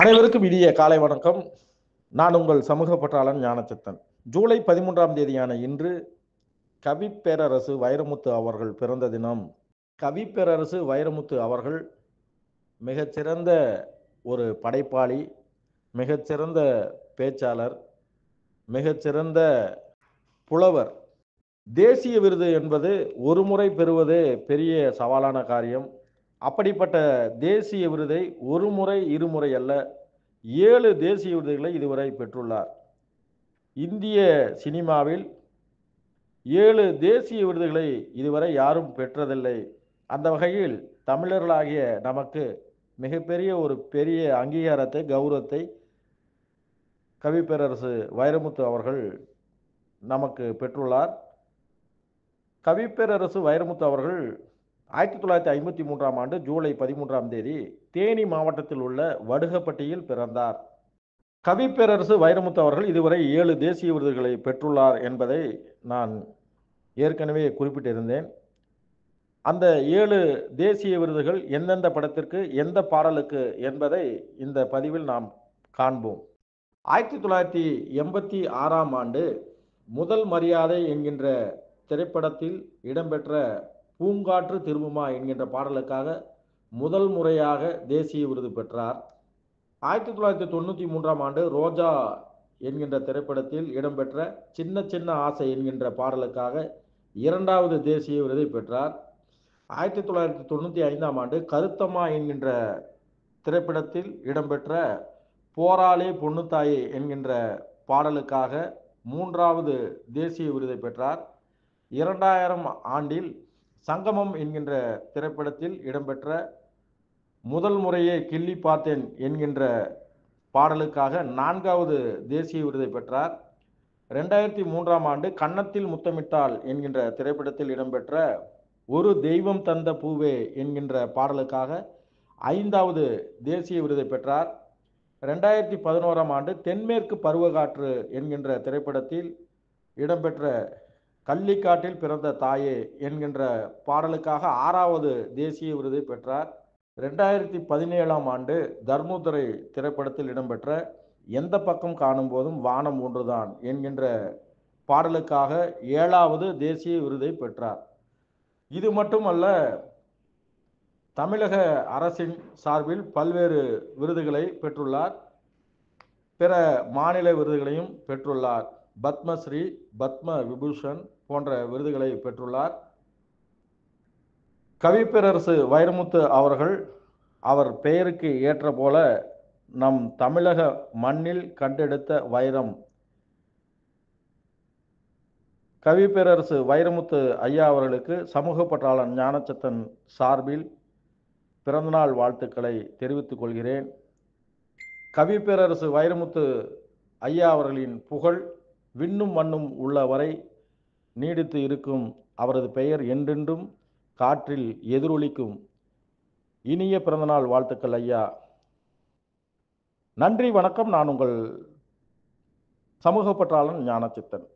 அனைவருக்கும் இனிய காலை வணக்கம். நான் உங்கள் சமூக பற்றாளன் ஞானச்சித்தன். ஜூலை 13ஆம் தேதியான இன்று கவிப்பேரரசு வைரமுத்து அவர்கள் பிறந்த தினம். கவிப்பேரரசு வைரமுத்து அவர்கள் மிகச்சிறந்த ஒரு படைப்பாளி, மிகச்சிறந்த பேச்சாளர், மிகச்சிறந்த புலவர். தேசிய விருது என்பது ஒரு முறை பெறுவது பெரிய சவாலான காரியம். அப்படிப்பட்ட தேசிய விருதை ஒரு முறை இருமுறை அல்ல 7 தேசிய விருதுகளை இதுவரை பெற்றுள்ளார். இந்திய சினிமாவில் 7 தேசிய விருதுகளை இதுவரை யாரும் பெற்றதில்லை. அந்த வகையில் தமிழர்களாகிய நமக்கு மிகப்பெரிய ஒரு பெரிய அங்கீகாரத்தை, கௌரவத்தை கவிப்பேரரசு வைரமுத்து அவர்கள் நமக்கு பெற்றுள்ளார். கவிப்பேரரசு வைரமுத்து அவர்கள் 1953ஆம் ஆண்டு ஜூலை 13ஆம் தேதி தேனி மாவட்டத்தில் உள்ள வடுகப்பட்டியில் பிறந்தார். கவிப்பேரரசு வைரமுத்து அவர்கள் இதுவரை 7 தேசிய விருதுகளை பெற்றுள்ளார் என்பதை நான் ஏற்கனவே குறிப்பிட்டிருந்தேன். அந்த 7 தேசிய விருதுகள் எந்தெந்த படத்திற்கு, எந்த பாடலுக்கு என்பதை இந்த பதிவில் நாம் காண்போம். 1986ஆம் ஆண்டு முதல் மரியாதை என்கின்ற திரைப்படத்தில் இடம்பெற்ற பூங்காற்று திரும்புமா என்கின்ற பாடலுக்காக முதல் முறையாக தேசிய விருது பெற்றார். 1993ஆம் ஆண்டு ரோஜா என்கின்ற திரைப்படத்தில் இடம்பெற்ற சின்ன சின்ன ஆசை என்கின்ற பாடலுக்காக 2வது தேசிய விருதை பெற்றார். 1995ஆம் ஆண்டு கருத்தம்மா என்கின்ற திரைப்படத்தில் இடம்பெற்ற போராளே பொண்ணுத்தாயே என்கின்ற பாடலுக்காக 3வது தேசிய விருதை பெற்றார். 2000 ஆண்டில் சங்கமம் என்கின்ற திரைப்படத்தில் இடம்பெற்ற முதல் முறையே கிள்ளி பார்த்தேன் என்கின்ற பாடலுக்காக 4வது தேசிய விருதை பெற்றார். 2003ஆம் ஆண்டு கன்னத்தில் முத்தமிட்டால் என்கின்ற திரைப்படத்தில் இடம்பெற்ற ஒரு தெய்வம் தந்த பூவே என்கின்ற பாடலுக்காக 5வது தேசிய விருதை பெற்றார். 2011ஆம் ஆண்டு தென்மேற்கு பருவகாற்று என்கின்ற திரைப்படத்தில் இடம்பெற்ற கள்ளிக்காட்டில் பிறந்த தாயே என்கின்ற பாடலுக்காக 6வது தேசிய விருதை பெற்றார். 2017ஆம் ஆண்டு தர்மதுரை திரைப்படத்தில் இடம்பெற்ற எந்த பக்கம் காணும் போதும் வானம் ஒன்றுதான் என்கின்ற பாடலுக்காக 7வது தேசிய விருதை பெற்றார். இது மட்டுமல்ல, தமிழக அரசின் சார்பில் பல்வேறு விருதுகளை பெற்றுள்ளார். பிற மாநில விருதுகளையும் பெற்றுள்ளார். பத்மஸ்ரீ, பத்ம விபூஷன் போன்ற விருதுகளை பெற்றுள்ளார். கவிப்பேரரசு வைரமுத்து அவர்கள் அவர் பெயருக்கு ஏற்ற போல நம் தமிழக மண்ணில் கண்டெடுத்த வைரம். கவிப்பேரரசு வைரமுத்து ஐயா அவர்களுக்கு சமூக பற்றாளன் ஞானச்சித்தன் சார்பில் பிறந்தநாள் வாழ்த்துக்களை தெரிவித்துக் கொள்கிறேன். கவிப்பேரரசு வைரமுத்து ஐயா அவர்களின் புகழ் விண்ணும் மண்ணும் உள்ள வரை நீடித்து இருக்கும். அவரது பெயர் என்றென்றும் காற்றில் எதிரொலிக்கும். இனிய பிறந்தநாள் வாழ்த்துக்கள் ஐயா. நன்றி, வணக்கம். நான் உங்கள் சமூக பற்றாளன் ஞானச்சித்தன்.